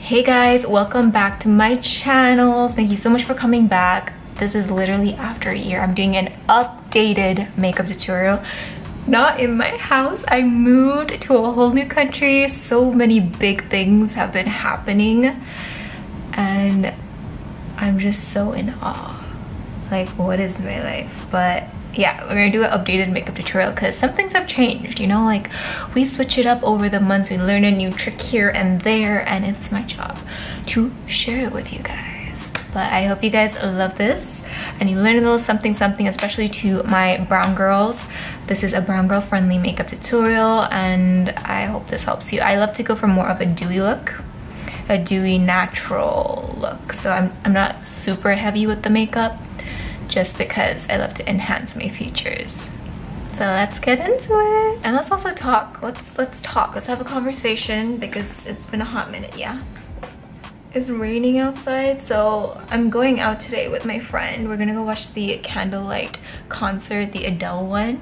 Hey guys, welcome back to my channel. Thank you so much for coming back. This is literally after a year. I'm doing an updated makeup tutorial. Not in my house. I moved to a whole new country. So many big things have been happening and I'm just so in awe. Like, what is my life? But yeah, we're gonna do an updated makeup tutorial because some things have changed, you know, like we switch it up over the months, we learn a new trick here and there, and it's my job to share it with you guys. But I hope you guys love this and you learn a little something, especially to my brown girls. This is a brown girl friendly makeup tutorial and I hope this helps you. I love to go for more of a dewy look, a dewy natural look. So I'm not super heavy with the makeup, just because I love to enhance my features. So let's get into it. And let's also talk. Let's talk. Let's have a conversation because it's been a hot minute, yeah? It's raining outside, so I'm going out today with my friend. We're gonna go watch the candlelight concert, the Adele one,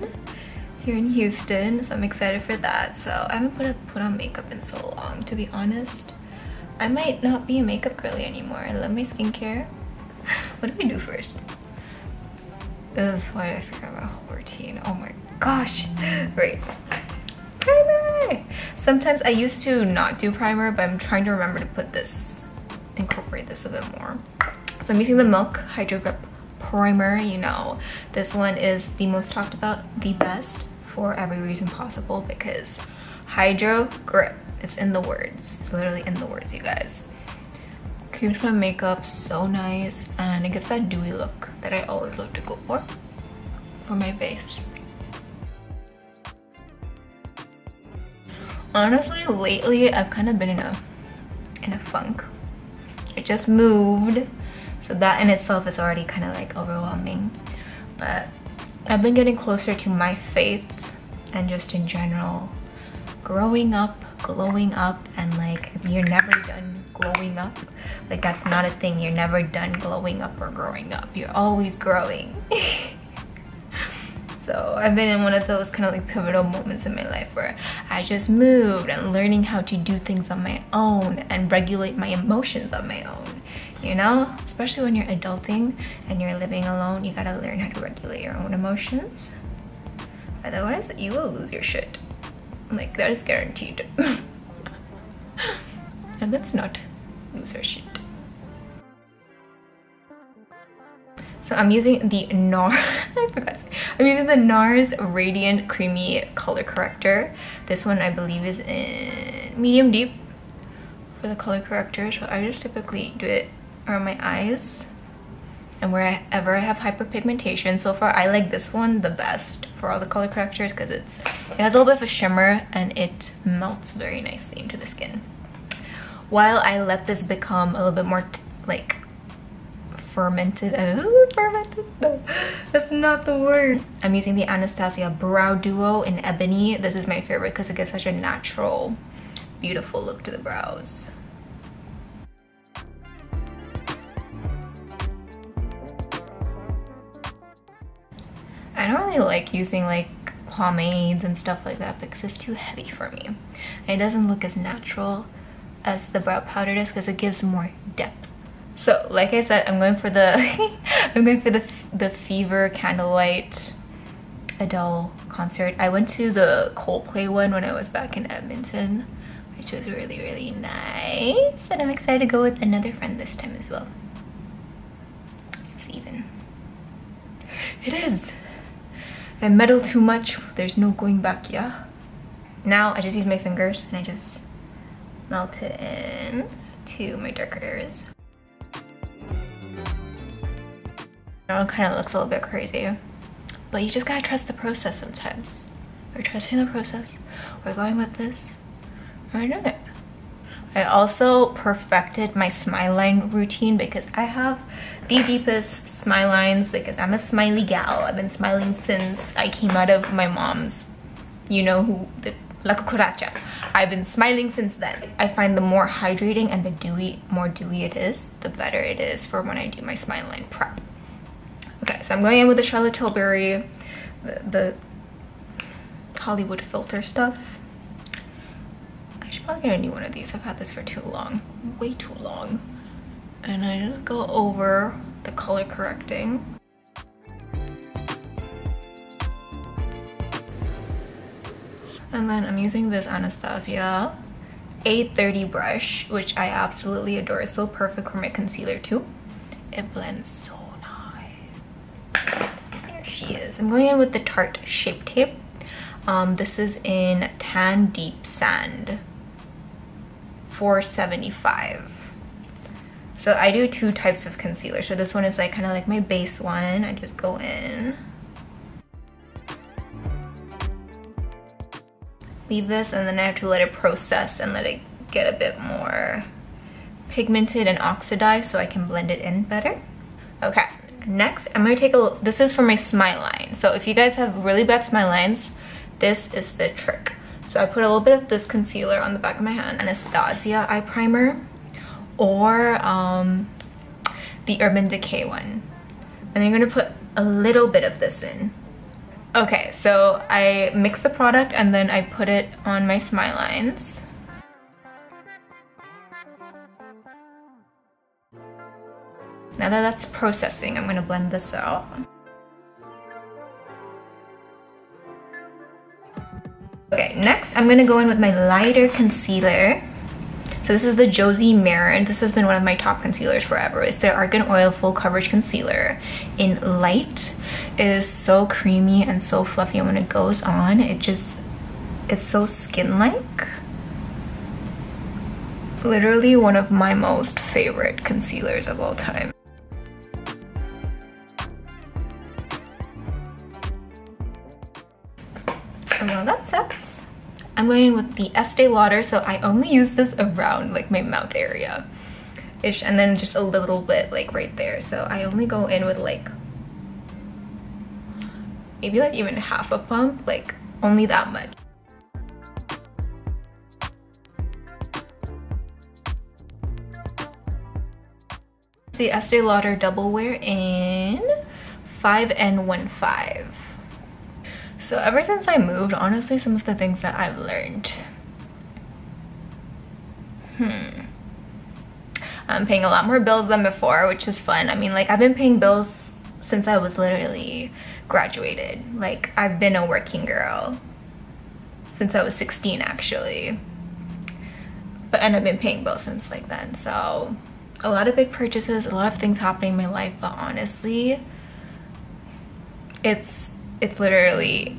here in Houston. So I'm excited for that. So I haven't put on makeup in so long, to be honest. I might not be a makeup girly anymore. I love my skincare. What do we do first? Ugh, why did I forget my whole routine? Oh my gosh. Right. Primer! Sometimes I used to not do primer, but I'm trying to remember to incorporate this a bit more. So I'm using the Milk Hydro Grip Primer. You know, this one is the most talked about, the best for every reason possible because Hydro Grip, it's in the words. It's literally in the words, you guys. Keeps my makeup so nice and it gives that dewy look that I always love to go for my base. Honestly, lately I've kind of been in a funk. I just moved, so that in itself is already kind of like overwhelming. But I've been getting closer to my faith and just in general growing up, glowing up, and like you're never done glowing up. Like that's not a thing. You're never done glowing up or growing up. You're always growing. So I've been in one of those kind of like pivotal moments in my life where I just moved and learning how to do things on my own and regulate my emotions on my own. You know, especially when you're adulting and you're living alone, you gotta learn how to regulate your own emotions. Otherwise, you will lose your shit. Like that is guaranteed. And let's not lose our shit. So I'm using the Nars, I forgot to say. I'm using the Nars Radiant Creamy Color Corrector. This one I believe is in medium deep for the color corrector. So I just typically do it around my eyes and wherever I have hyperpigmentation. So far I like this one the best for all the color correctors because it has a little bit of a shimmer and it melts very nicely into the skin. While I let this become a little bit more like fermented. Fermented? No, that's not the word. I'm using the Anastasia Brow Duo in Ebony. This is my favorite because it gives such a natural, beautiful look to the brows. I don't really like using like pomades and stuff like that because it's too heavy for me. And it doesn't look as natural as the brow powder does because it gives more depth. So like I said, I'm going for the Fever Candlelight Adele concert. I went to the Coldplay one when I was back in Edmonton, which was really, really nice. And I'm excited to go with another friend this time as well. This is even. It is. If I meddle too much, there's no going back, yeah? Now I just use my fingers and I just melt it in to my darker areas. Now it kind of looks a little bit crazy, but you just gotta trust the process sometimes. We're trusting the process. We're going with this. We're doing it. I also perfected my smile line routine because I have the deepest smile lines because I'm a smiley gal. I've been smiling since I came out of my mom's, you know who, la cucaracha. I've been smiling since then. I find the more hydrating and the more dewy it is, the better it is for when I do my smile line prep. Okay, so I'm going in with the Charlotte Tilbury, the Hollywood filter stuff. I should I'll get a new one of these. I've had this for too long, way too long. And I go over the color correcting. And then I'm using this Anastasia A30 brush, which I absolutely adore. It's so perfect for my concealer too. It blends so nice. There she is. I'm going in with the Tarte Shape Tape. This is in Tan Deep Sand, $4.75. So I do two types of concealer. So this one is like kind of like my base one. I just go in, leave this, and then I have to let it process and let it get a bit more pigmented and oxidized so I can blend it in better. Okay, next I'm gonna take a look. This is for my smile line. So if you guys have really bad smile lines, this is the trick. So I put a little bit of this concealer on the back of my hand, Anastasia eye primer, or the Urban Decay one. And I'm gonna put a little bit of this in. Okay, so I mix the product and then I put it on my smile lines. Now that that's processing, I'm gonna blend this out. Okay, next I'm gonna go in with my lighter concealer. So this is the Josie Maran. This has been one of my top concealers forever. It's the Argan Oil Full Coverage Concealer in light. It is so creamy and so fluffy, and when it goes on, it's so skin-like. Literally one of my most favorite concealers of all time. And while that sets, I'm going in with the Estee Lauder. So I only use this around like my mouth area ish, and then just a little bit like right there. So I only go in with like maybe like even half a pump, like only that much. The Estee Lauder Double Wear in 5N15. So ever since I moved, honestly, some of the things that I've learned. I'm paying a lot more bills than before, which is fun. I mean, like, I've been paying bills since I was literally graduated. Like, I've been a working girl since I was 16, actually. And I've been paying bills since like then. So a lot of big purchases, a lot of things happening in my life, but honestly, it's literally,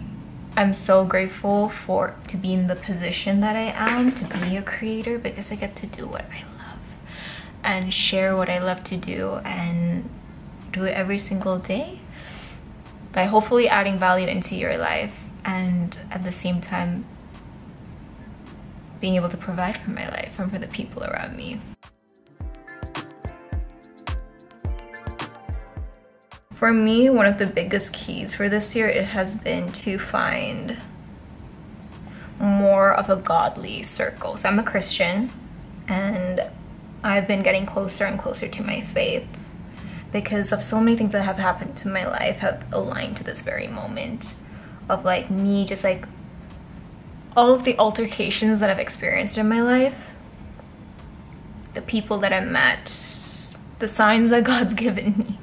I'm so grateful to be in the position that I am, to be a creator, because I get to do what I love and share what I love to do and do it every single day by hopefully adding value into your life, and at the same time being able to provide for my life and for the people around me. For me, one of the biggest keys for this year, it has been to find more of a godly circle. So I'm a Christian, and I've been getting closer and closer to my faith because of so many things that have happened to my life have aligned to this very moment of like me, just like all of the altercations that I've experienced in my life, the people that I've met, the signs that God's given me.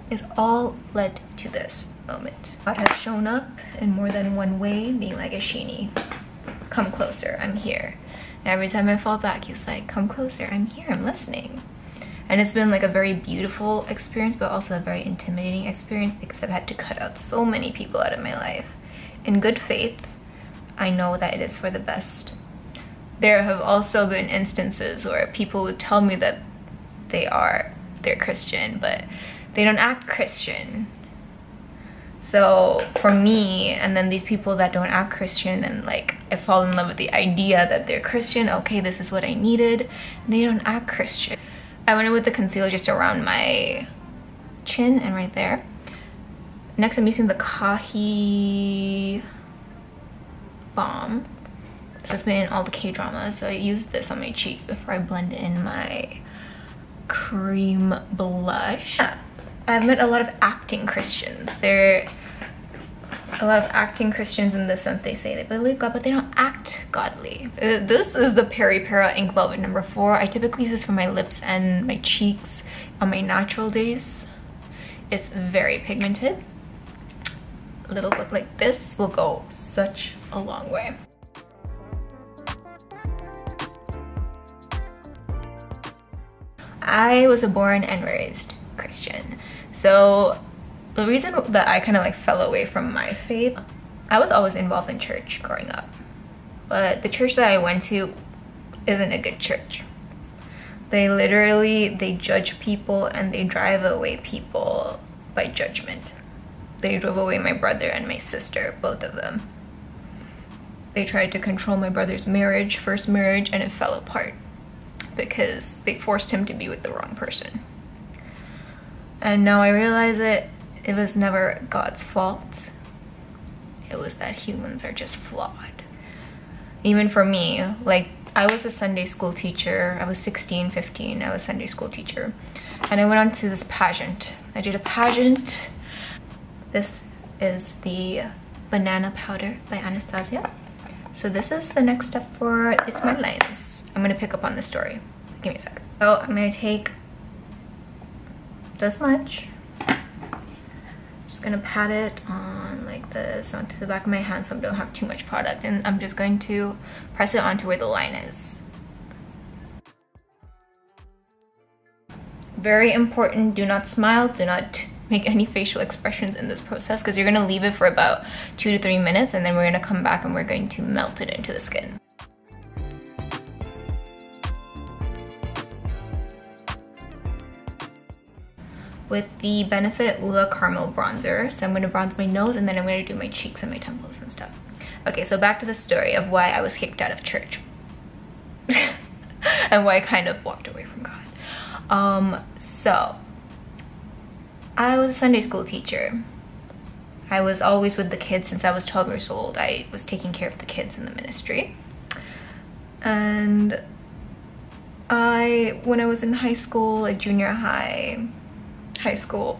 It's all led to this moment. God has shown up in more than one way, being like, Ishini, come closer, I'm here. And every time I fall back, he's like, come closer, I'm here, I'm listening. And it's been like a very beautiful experience, but also a very intimidating experience because I've had to cut out so many people out of my life. In good faith, I know that it is for the best. There have also been instances where people would tell me that they're Christian, but they don't act Christian. So for me, and then these people that don't act Christian, and like I fall in love with the idea that they're Christian, okay, this is what I needed, and they don't act Christian. I went in with the concealer just around my chin and right there. Next, I'm using the Kahi Balm. This has been in all the K-dramas, so I used this on my cheeks before I blend in my cream blush. I've met a lot of acting Christians. They're a lot of acting Christians in the sense they say they believe God, but they don't act godly. This is the Peri Pera Ink Velvet number 4. I typically use this for my lips and my cheeks on my natural days. It's very pigmented. A little look like this will go such a long way. I was a born and raised Christian. So the reason that I kind of like fell away from my faith, I was always involved in church growing up. But the church that I went to isn't a good church. They judge people and they drive away people by judgment. They drove away my brother and my sister, both of them. They tried to control my brother's marriage, first marriage, and it fell apart because they forced him to be with the wrong person. And now I realize it was never God's fault. It was that humans are just flawed. Even for me, like, I was a Sunday school teacher. I was 16, 15. I was a Sunday school teacher. And I went on to this pageant. I did a pageant. This is the banana powder by Anastasia. So this is the next step for It's My Lines. I'm gonna pick up on this story. Give me a sec. So I'm gonna take this much. Just gonna pat it on like this onto the back of my hand so I don't have too much product, and I'm just going to press it onto where the line is. Very important, do not smile, do not make any facial expressions in this process because you're gonna leave it for about 2 to 3 minutes, and then we're gonna come back and we're going to melt it into the skin. With the Benefit Hoola Caramel Bronzer. So I'm going to bronze my nose and then I'm going to do my cheeks and my temples and stuff. Okay, so back to the story of why I was kicked out of church. And why I kind of walked away from God. So I was a Sunday school teacher. I was always with the kids since I was 12 years old. I was taking care of the kids in the ministry. And when I was in high school, like junior high school,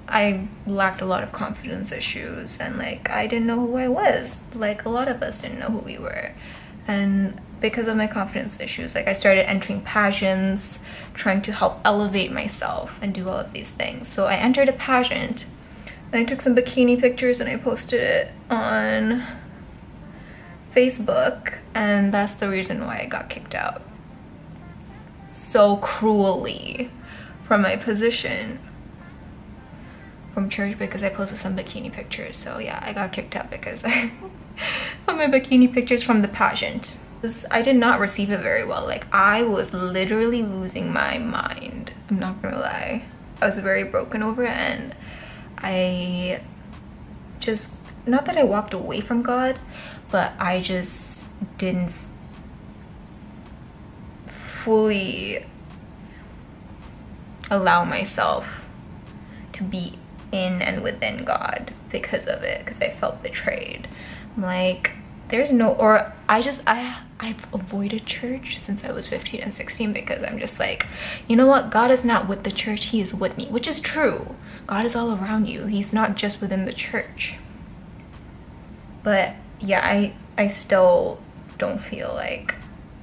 I lacked a lot of confidence issues, and like I didn't know who I was. Like a lot of us didn't know who we were. And because of my confidence issues, like I started entering pageants, trying to help elevate myself and do all of these things. So I entered a pageant and I took some bikini pictures and I posted it on Facebook, and that's the reason why I got kicked out so cruelly from my position from church because I posted some bikini pictures. So yeah, I got kicked out because of my bikini pictures from the pageant. I did not receive it very well. Like I was literally losing my mind. I'm not gonna lie. I was very broken over it, and I just, not that I walked away from God, but I just didn't fully allow myself to be in and within God because of it, because I felt betrayed. I'm like, there's no, or I've avoided church since I was 15 and 16 because I'm just like, you know what, God is not with the church, he is with me, which is true. God is all around you, he's not just within the church. But yeah, I still don't feel like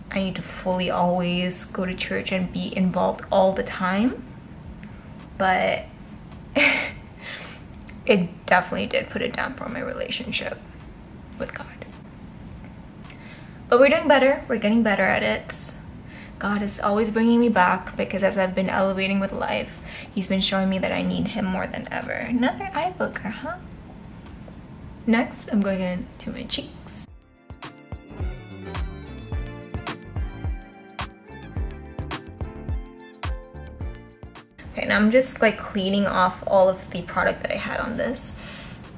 I need to fully always go to church and be involved all the time. But it definitely did put a damper on my relationship with God. But we're doing better. We're getting better at it. God is always bringing me back because as I've been elevating with life, he's been showing me that I need him more than ever. Another eye booker, huh? Next, I'm going into my cheeks. Okay, now I'm just like cleaning off all of the product that I had on this.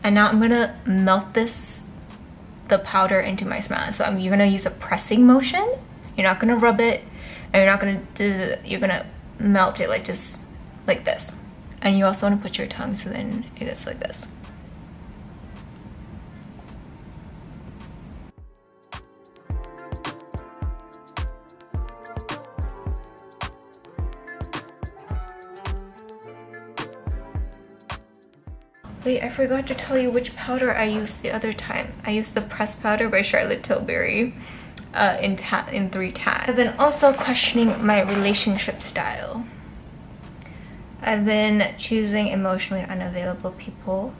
And now I'm gonna melt the powder into my smile. So you're gonna use a pressing motion. You're not gonna rub it, and you're gonna melt it like just like this. And you also wanna put your tongue so then it gets like this. Wait, I forgot to tell you which powder I used the other time. I used the pressed powder by Charlotte Tilbury in 3 tan. I've been also questioning my relationship style. I've been choosing emotionally unavailable people.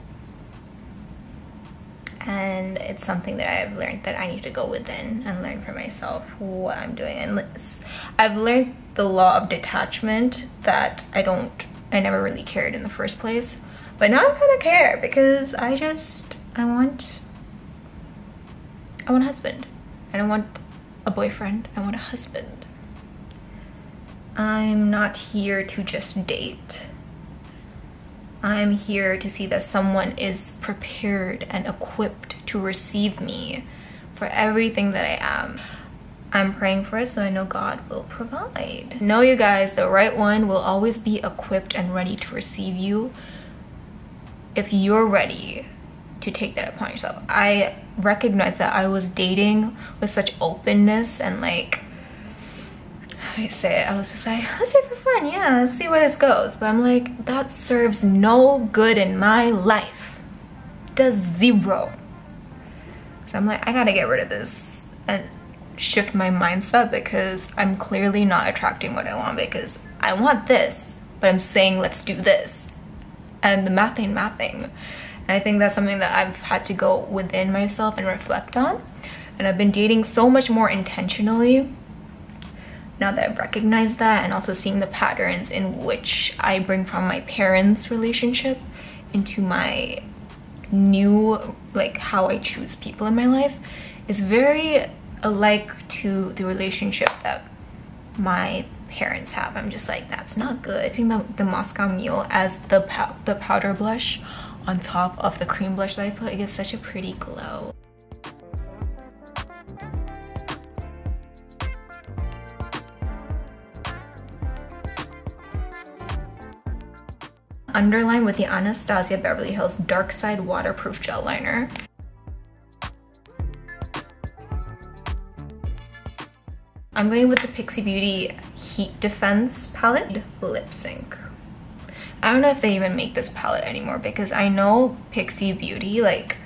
And it's something that I've learned that I need to go within and learn for myself what I'm doing. And I've learned the law of detachment that I never really cared in the first place. But now I kind of care because I want a husband. I don't want a boyfriend, I want a husband. I'm not here to just date. I'm here to see that someone is prepared and equipped to receive me for everything that I am. I'm praying for it, so I know God will provide. Know you guys, the right one will always be equipped and ready to receive you if you're ready to take that upon yourself. I recognize that I was dating with such openness and like, I say it, I was just like, let's do it for fun, yeah, let's see where this goes. But I'm like, that serves no good in my life. It does 0. So I'm like, I gotta get rid of this and shift my mindset because I'm clearly not attracting what I want, because I want this, but I'm saying let's do this. And the math ain't mathing. And I think that's something that I've had to go within myself and reflect on. And I've been dating so much more intentionally now that I've recognized that, and also seeing the patterns in which I bring from my parents' relationship into my new, like how I choose people in my life is very alike to the relationship that my parents have. I'm just like, that's not good. Using the Moscow Mule as the powder blush on top of the cream blush that I put, it gives such a pretty glow. Underline with the Anastasia Beverly Hills Dark Side Waterproof Gel Liner. I'm going with the Pixi Beauty Heat Defense palette. Lip Sync. I don't know if they even make this palette anymore, because I know Pixi Beauty, like,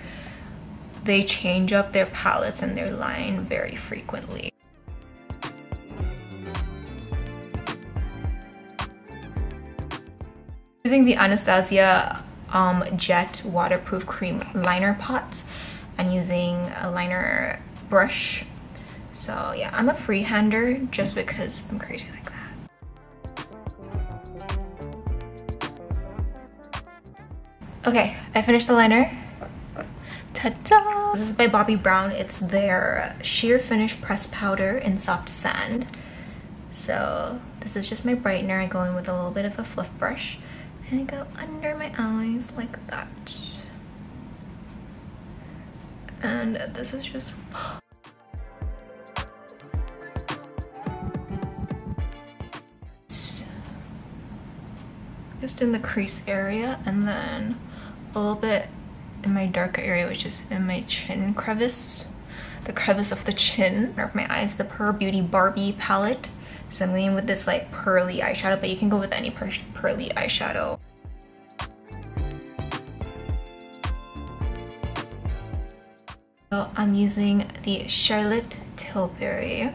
they change up their palettes and their line very frequently. Using the Anastasia Jet Waterproof Cream Liner Pot and using a liner brush. So yeah, I'm a freehander just because I'm crazy like that. Okay, I finished the liner. Ta-da! This is by Bobbi Brown. It's their Sheer Finish Pressed Powder in Soft Sand. So this is just my brightener. I go in with a little bit of a fluff brush. And I go under my eyes like that. And this is just... just in the crease area, and then a little bit in my darker area, which is in my chin crevice. The crevice of the chin of my eyes. The Pure Beauty Barbie palette. So I'm going with this like pearly eyeshadow, but you can go with any pearly eyeshadow. So I'm using the Charlotte Tilbury,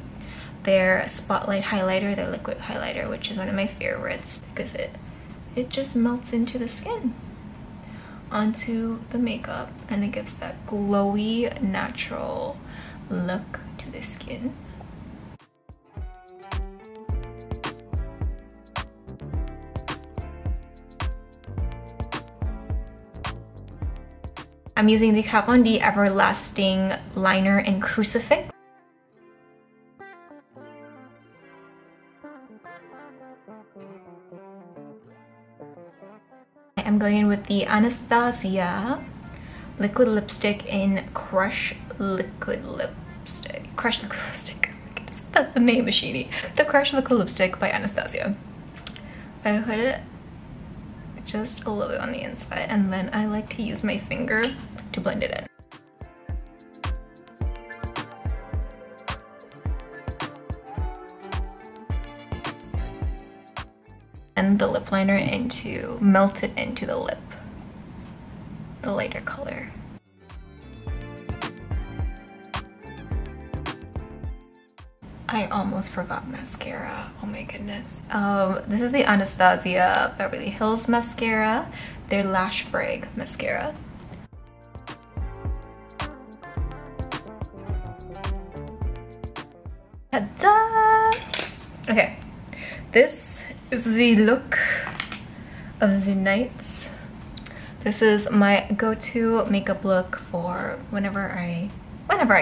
their Spotlight Highlighter, their liquid highlighter, which is one of my favorites because it just melts into the skin, onto the makeup, and it gives that glowy, natural look to the skin. I'm using the Kat Von D Everlasting Liner in Crucifix. I'm going in with the Anastasia liquid lipstick in Crush Liquid Lipstick. Crush Liquid Lipstick. That's the name, Ishini. The Crush Liquid Lipstick by Anastasia. I put it just a little bit on the inside, and then I like to use my finger to blend it in. And the lip liner melt it into the lip. the lighter color. I almost forgot mascara. Oh my goodness. This is the Anastasia Beverly Hills mascara. Their Lash Break mascara. Ta-da! Okay, this is the look of the night. This is my go-to makeup look for whenever I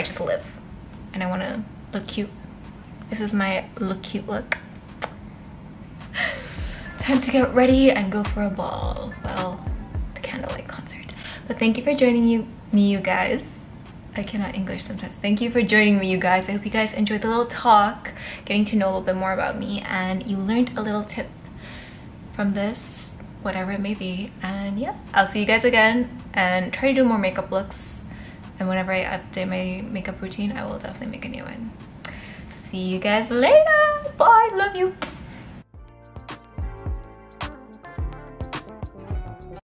just live and I want to look cute. This is my look cute look. Time to get ready and go for a ball. Well, the candlelight concert. But thank you for joining me, you guys. I cannot English sometimes. Thank you for joining me, you guys. I hope you guys enjoyed the little talk, getting to know a little bit more about me, and you learned a little tip from this, whatever it may be. And yeah, I'll see you guys again and try to do more makeup looks. And whenever I update my makeup routine, I will definitely make a new one. See you guys later. Bye. Love you.